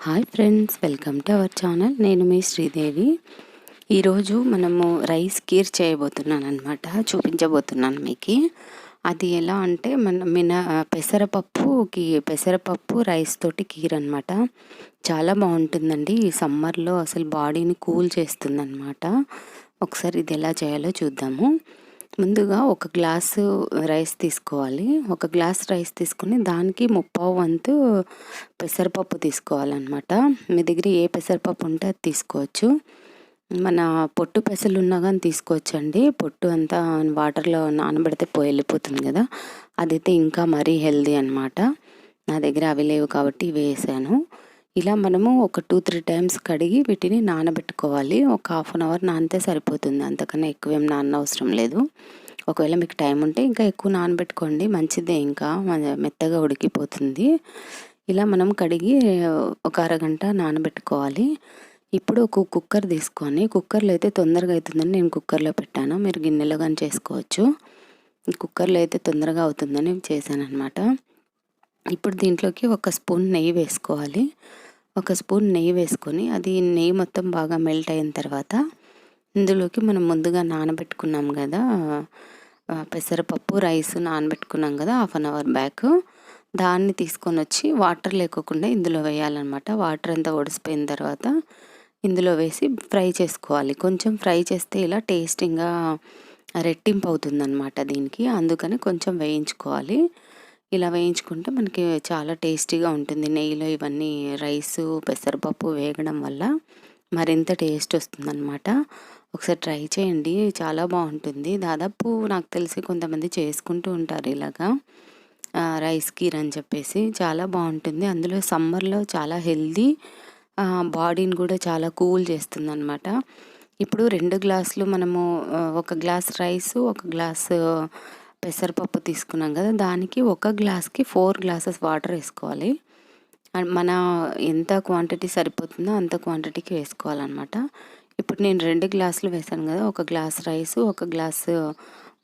Hi friends, welcome to our channel. నేను మీ శ్రీదేవి. ఈరోజు మనము రైస్ కీర్ చేయబోతున్నాను అనమాట, చూపించబోతున్నాను మీకు. అది ఎలా అంటే పెసరపప్పు రైస్ తోటి కీర్ అనమాట. చాలా బాగుంటుందండి. ఈ సమ్మర్లో అసలు బాడీని కూల్ చేస్తుంది అనమాట. ఒకసారి ఇది ఎలా చేయాలో చూద్దాము. ముందుగా ఒక గ్లాసు రైస్ తీసుకోవాలి. ఒక గ్లాస్ రైస్ తీసుకుని దానికి 3/4 వంతు పెసరపప్పు తీసుకోవాలన్నమాట. మీ దగ్గర ఏ పెసరపప్పు ఉంటే అది తీసుకోవచ్చు. మన పొట్టు పెసలు ఉన్నా కానీ తీసుకోవచ్చండి. పొట్టు అంతా వాటర్లో నానబెడితే వెళ్ళిపోతుంది కదా, అదైతే ఇంకా మరీ హెల్దీ అనమాట. నా దగ్గర అవి లేవు కాబట్టి వేసాను. ఇలా మనము ఒక 2-3 టైమ్స్ కడిగి వీటిని నానబెట్టుకోవాలి. ఒక 1/2 అవర్ నానితే సరిపోతుంది, అంతకన్నా ఎక్కువేం నాననవసరం లేదు. ఒకవేళ మీకు టైం ఉంటే ఇంకా ఎక్కువ నానబెట్టుకోండి, మంచిదే, ఇంకా మెత్తగా ఉడికిపోతుంది. ఇలా మనం కడిగి ఒక అరగంట నానబెట్టుకోవాలి. ఇప్పుడు ఒక కుక్కర్ తీసుకొని, కుక్కర్లో అయితే తొందరగా అవుతుందని నేను కుక్కర్లో పెట్టాను. మీరు గిన్నెలో కానీ చేసుకోవచ్చు. కుక్కర్లో అయితే తొందరగా అవుతుందని చేశాను అనమాట. ఇప్పుడు దీంట్లోకి 1 స్పూన్ నెయ్యి వేసుకోవాలి. 1 స్పూన్ నెయ్యి వేసుకొని అది నెయ్యి మొత్తం బాగా మెల్ట్ అయిన తర్వాత ఇందులోకి మనం ముందుగా నానబెట్టుకున్నాం కదా పెసరపప్పు, రైస్ నానబెట్టుకున్నాం కదా 1/2 అవర్ బ్యాక్, దాన్ని తీసుకొని వచ్చి వాటర్ లేకోకుండా ఇందులో వేయాలన్నమాట. వాటర్ అంతా ఒడిసిపోయిన తర్వాత ఇందులో వేసి ఫ్రై చేసుకోవాలి. కొంచెం ఫ్రై చేస్తే ఇలా టేస్టింగ్గా రెట్టింపు అవుతుందన్నమాట దీనికి, అందుకని కొంచెం వేయించుకోవాలి. ఇలా వేయించుకుంటే మనకి చాలా టేస్టీగా ఉంటుంది. నెయ్యిలో ఇవన్నీ రైసు పెసరపప్పు వేగడం వల్ల మరింత టేస్ట్ వస్తుందన్నమాట. ఒకసారి ట్రై చేయండి, చాలా బాగుంటుంది. దాదాపు నాకు తెలిసి కొంతమంది చేసుకుంటూ ఉంటారు ఇలాగా రైస్ కీర్ అని చెప్పేసి. చాలా బాగుంటుంది. అందులో సమ్మర్లో చాలా హెల్దీ, బాడీని కూడా చాలా కూల్ చేస్తుంది అనమాట. ఇప్పుడు 2 గ్లాసులు మనము 1 గ్లాస్ రైసు, 1 గ్లాసు పెసరపప్పు తీసుకున్నాం కదా, దానికి 1 గ్లాస్కి 4 గ్లాసెస్ వాటర్ వేసుకోవాలి. మన ఎంత క్వాంటిటీ సరిపోతుందో అంత క్వాంటిటీకి వేసుకోవాలన్నమాట. ఇప్పుడు నేను 2 గ్లాసులు వేసాను కదా, 1 గ్లాస్ రైసు, 1 గ్లాసు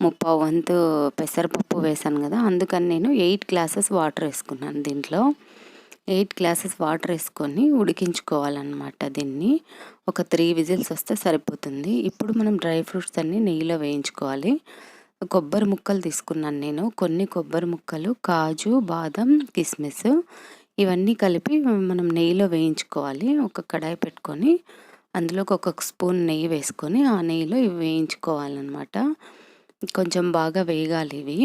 3/4 వంతు పెసరపప్పు వేసాను కదా, అందుకని నేను 8 గ్లాసెస్ వాటర్ వేసుకున్నాను. దీంట్లో 8 గ్లాసెస్ వాటర్ వేసుకొని ఉడికించుకోవాలన్నమాట. దీన్ని ఒక 3 విజిల్స్ వస్తే సరిపోతుంది. ఇప్పుడు మనం డ్రై ఫ్రూట్స్ అన్నీ నెయ్యిలో వేయించుకోవాలి. కొబ్బరి ముక్కలు తీసుకున్నాను నేను, కొన్ని కొబ్బరి ముక్కలు, కాజు, బాదం, కిస్మిస్ ఇవన్నీ కలిపి మనం నెయ్యిలో వేయించుకోవాలి. ఒక కడాయి పెట్టుకొని అందులోకి 1 స్పూన్ నెయ్యి వేసుకొని ఆ నెయ్యిలో ఇవి వేయించుకోవాలన్నమాట. కొంచెం బాగా వేగాలి ఇవి.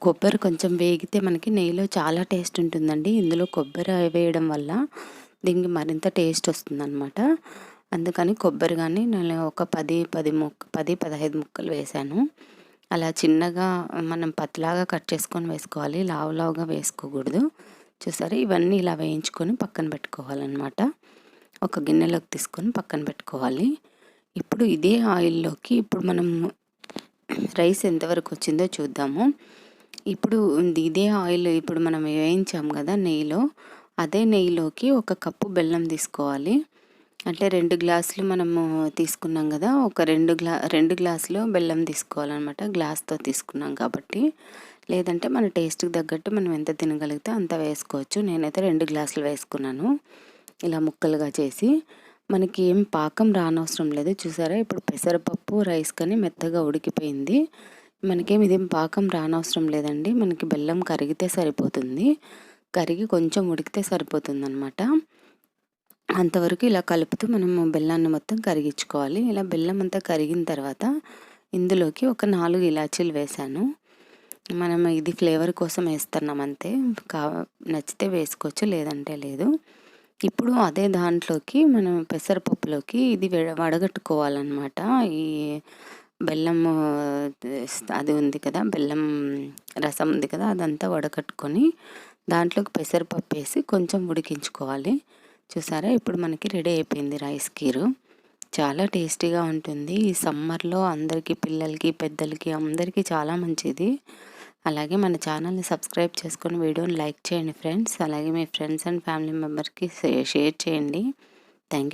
కొబ్బరి కొంచెం వేగితే మనకి నెయ్యిలో చాలా టేస్ట్ ఉంటుందండి. ఇందులో కొబ్బరి వేయడం వల్ల దీనికి మరింత టేస్ట్ వస్తుందన్నమాట. అందుకని కొబ్బరి కానీ నేను ఒక 10-15 ముక్కలు వేసాను. అలా చిన్నగా మనం పతలాగా కట్ చేసుకొని వేసుకోవాలి, లావుగా వేసుకోకూడదు. చూసారా, ఇవన్నీ ఇలా వేయించుకొని పక్కన పెట్టుకోవాలన్నమాట. ఒక గిన్నెలోకి తీసుకొని పక్కన పెట్టుకోవాలి. ఇప్పుడు ఇదే ఆయిల్లోకి ఇప్పుడు మనం రైస్ ఎంతవరకు వచ్చిందో చూద్దాము. ఇప్పుడు ఇదే ఆయిల్ ఇప్పుడు మనం వేయించాం కదా నెయ్యిలో, అదే నెయ్యిలోకి 1 కప్పు బెల్లం తీసుకోవాలి. అంటే 2 గ్లాసులు మనము తీసుకున్నాం కదా, ఒక 2 గ్లాసులు బెల్లం తీసుకోవాలన్నమాట. గ్లాస్తో తీసుకున్నాం కాబట్టి, లేదంటే మన టేస్ట్కి తగ్గట్టు మనం ఎంత తినగలిగితే అంత వేసుకోవచ్చు. నేనైతే 2 గ్లాసులు వేసుకున్నాను. ఇలా ముక్కలుగా చేసి మనకి ఏం పాకం రానవసరం లేదు. చూసారా, ఇప్పుడు పెసరపప్పు రైస్ కానీ మెత్తగా ఉడికిపోయింది. మనకేం ఇదేం పాకం రానవసరం లేదండి. మనకి బెల్లం కరిగితే సరిపోతుంది, కరిగి కొంచెం ఉడికితే సరిపోతుంది అనమాట. అంతవరకు ఇలా కలుపుతూ మనము బెల్లాన్ని మొత్తం కరిగించుకోవాలి. ఇలా బెల్లం అంతా కరిగిన తర్వాత ఇందులోకి ఒక 4 ఇలాచీలు వేసాను. మనం ఇది ఫ్లేవర్ కోసం వేస్తున్నాం అంతే, నచ్చితే వేసుకోవచ్చు, లేదంటే లేదు. ఇప్పుడు అదే దాంట్లోకి మనం పెసరపప్పులోకి ఇది వడగట్టుకోవాలన్నమాట. ఈ బెల్లం అది ఉంది కదా, బెల్లం రసం ఉంది కదా, అదంతా వడకట్టుకొని దాంట్లోకి పెసరపప్పు వేసి కొంచెం ఉడికించుకోవాలి. చూసారా, ఇప్పుడు మనకి రెడీ అయిపోయింది రైస్ కీరు. చాలా టేస్టీగా ఉంటుంది. ఈ సమ్మర్లో అందరికీ, పిల్లలకి, పెద్దలకి, అందరికీ చాలా మంచిది. అలాగే మన ఛానల్ని సబ్స్క్రైబ్ చేసుకొని వీడియోని లైక్ చేయండి ఫ్రెండ్స్. అలాగే మీ ఫ్రెండ్స్ అండ్ ఫ్యామిలీ మెంబర్స్కి షేర్ చేయండి. Thank you.